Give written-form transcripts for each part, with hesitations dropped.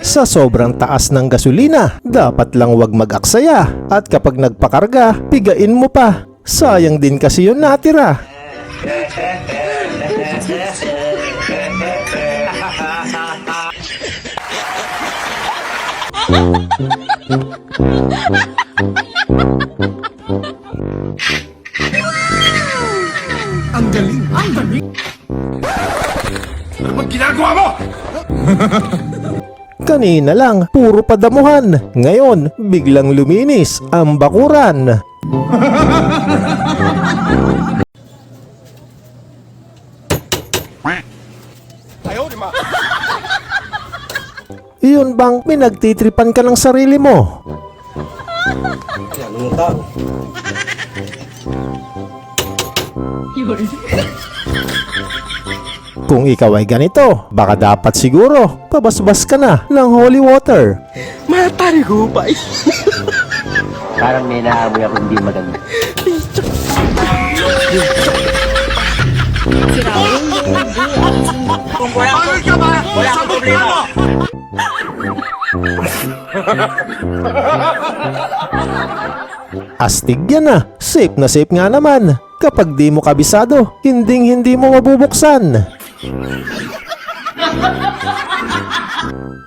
Sa sobrang taas ng gasolina, dapat lang wag mag-aksaya. At kapag nagpakarga, pigain mo pa. Sayang din kasi yun natira. Ang galing! Ang galing! Ano bang ginagawa mo? Kanina lang, puro padamuhan. Ngayon, biglang luminis ang bakuran. Iyon bang pinagtitripan ka ng sarili mo? Kung ikaw ay ganito, baka dapat siguro pabasbas ka na ng holy water. Matari ko pa. Parang may naamoy ako hindi maganda. Kung wala ka ba? Wala akong problema. Astig yan ah. Safe na safe nga naman. Kapag di mo kabisado, hindi mo mabubuksan.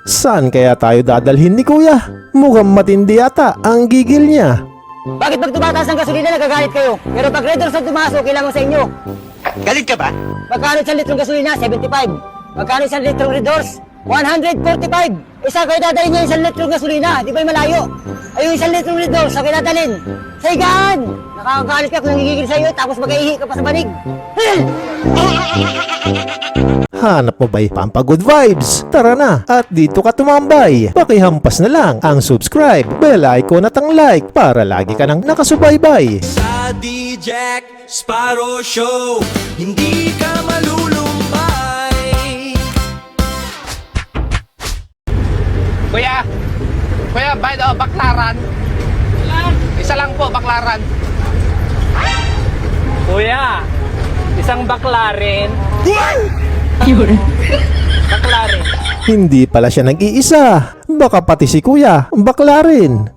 Saan kaya tayo dadalhin ni kuya? Mukhang matindi yata ang gigil niya. Bakit pag tumataas ng gasolina nagagalit kayo? Pero pag Red Doors ang tumaas, okay lang sa inyo. Galit ka ba? Magkano isang litrong gasolina? 75. Magkano isang litrong Red Doors? 145. Isa kayo dadalhin niya isang litrong gasolina. Di ba yung malayo? Ay yung isang litrong Red Doors, kayo dadalhin. Sa higaan! Nakakagalit ka kung nangigigil sa'yo tapos mag-ihi ka pa sa banig. Hanap mo ba'y pampagood vibes? Tara na at dito ka tumambay. Pakihampas na lang ang subscribe, bell icon at ang like para lagi ka nang nakasubaybay. Sa DJ Sparrow Show, hindi ka malulumbay. Kuya, by the baklaran. Isa lang po, baklaran. Kuya, isang baklarin. Baklarin. Hindi pala siya nag-iisa. Baka pati si kuya, bakla rin.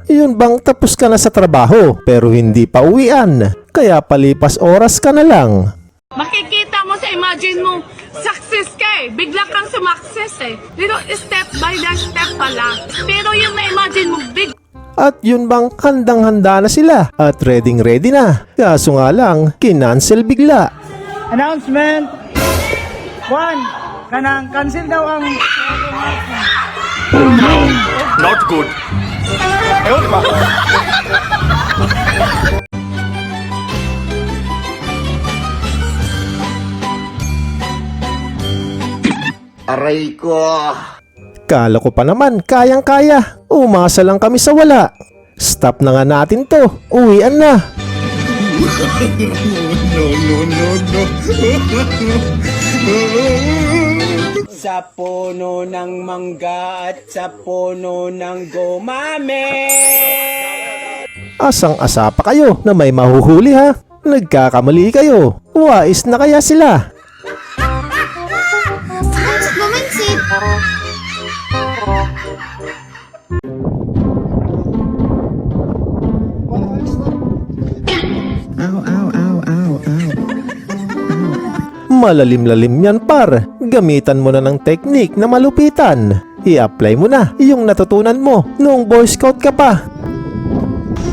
Yun bang tapos ka na sa trabaho pero hindi pa uwian, kaya palipas oras ka na lang. Makikita mo sa imagine mo, success ka eh. Bigla kang sumakses eh. Pero step by step pala. Pero yung na-imagine mo, big. At yun bang handang-handa na sila at ready na. Kaso nga lang, kinancel bigla. Announcement 1. Kanang cancel daw ang Not good. Ayaw, di ba? Aray ko. Kala ko pa naman, kayang-kaya. Umasa lang kami sa wala. Stop na nga natin to. Uwian na. Sa puno ng mangga at sa puno ng gumame. Asang-asa pa kayo na may mahuhuli ha. Nagkakamali kayo. Wais na kaya sila. Malalim-lalim yan par. Gamitan mo na ng teknik na malupitan. I-apply mo na yung natutunan mo noong Boy Scout ka pa.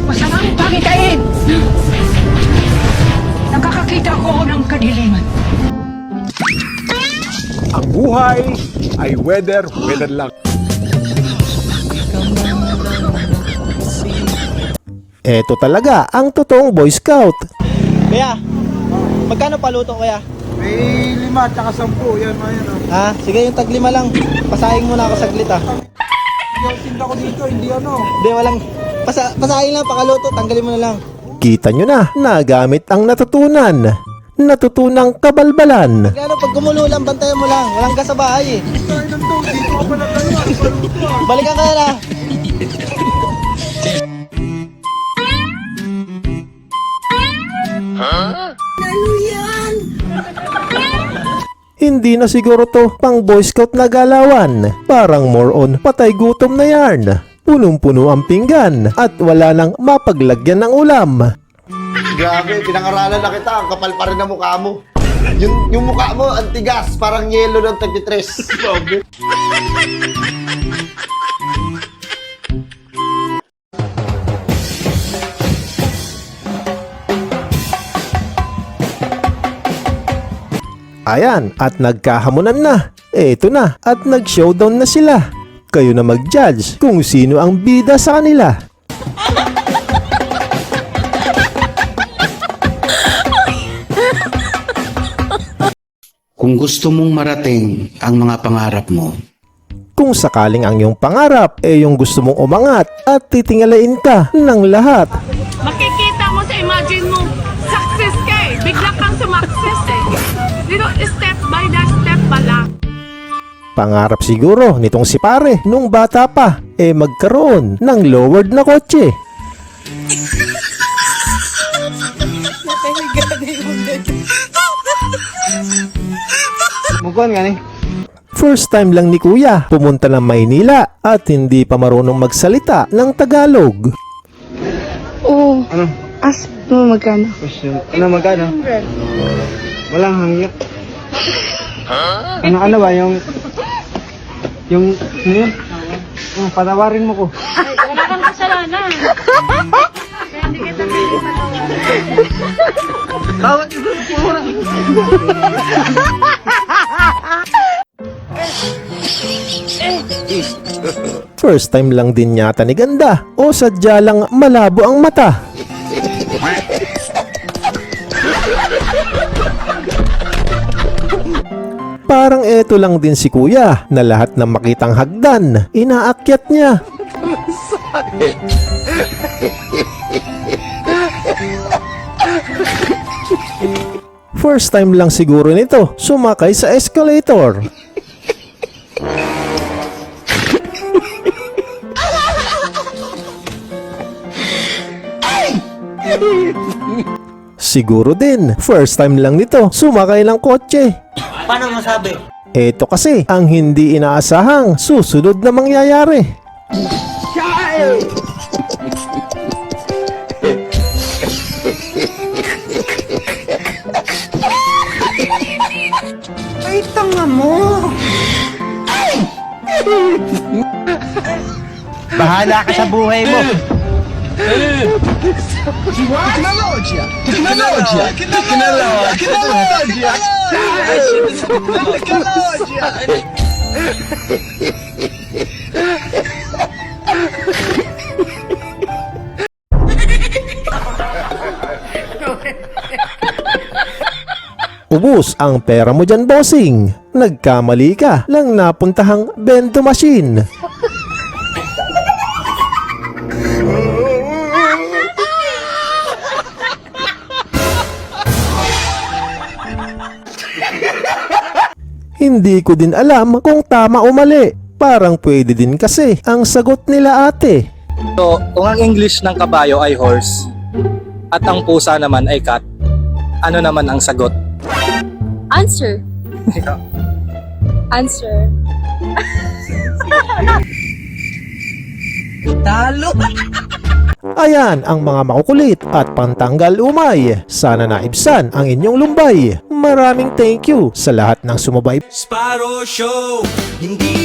Masamang pagitain! Nakakakita ko ng kadiliman. Ang buhay ay weather lang. Eto talaga ang totoong Boy Scout. Kuya, magkano paluto kuya? May 5 at saka 10. Yan, yan. Ha? Sige, yung tag 5 lang. Pasahing muna ako saglit ha. Yung tinda ko dito, hindi ano. Hindi, walang. Pasahing lang, pakaluto. Tanggalin mo na lang. Kita nyo na, nagamit ang natutunan. Natutunang kabalbalan. Ano, pag gumulo lang, bantayan mo lang. Walang gas sa bahay eh. Balikan ka na. Hindi na siguro to pang Boy Scout na galawan. Parang more on patay gutom na yarn. Punong-puno ang pinggan at wala nang mapaglagyan ng ulam. Grabe, pinangaralan na kita. Ang kapal pa rin ng mukha mo. Yung mukha mo, ang tigas. Parang yelo ng 33. Grabe. Ayan, at nagkahamunan na. Eto na, at nag-showdown na sila. Kayo na mag-judge kung sino ang bida sa kanila. Kung gusto mong marating ang mga pangarap mo, Kung sakaling ang iyong pangarap ay yung gusto mong umangat at titingalain ka ng lahat. Makikita mo sa imagine mo, success ka eh. Bigla kang sumakses eh. Dito, step by step pala. Pangarap siguro nitong si pare nung bata pa magkaroon ng lowered na kotse. Mugon nga ni. First time lang ni Kuya pumunta ng Maynila at hindi pa marunong magsalita ng Tagalog. Oo. Ano? Ask mo magkano. Question. Ano magkano? Walang hangyak. Ano ba yung ano yun? Patawarin mo ko. Wala kang kasalanan. Kaya hindi kita Bawat First time lang din yata ni Ganda o sadya lang malabo ang mata. Parang eto lang din si Kuya na lahat ng makitang hagdan, inaakyat niya. First time lang siguro nito sumakay sa escalator. Siguro din, first time lang nito sumakay ng kotse. Paano masabi? Ito kasi ang hindi inaasahang susunod na mangyayari. Ay, tanga mo! Bahala ka sa buhay mo. Ubus ang pera mo dyan, bossing. Nagkamali ka lang napuntahang bento machine. Hindi ko din alam kung tama o mali. Parang pwede din kasi ang sagot nila ate. So, kung ang English ng kabayo ay horse at ang pusa naman ay cat, ano naman ang sagot? Answer. Answer. Ayan ang mga makukulit at pantanggal umay. Sana naibsan ang inyong lumbay. Maraming thank you sa lahat ng sumabay. Sparrow Show, hindi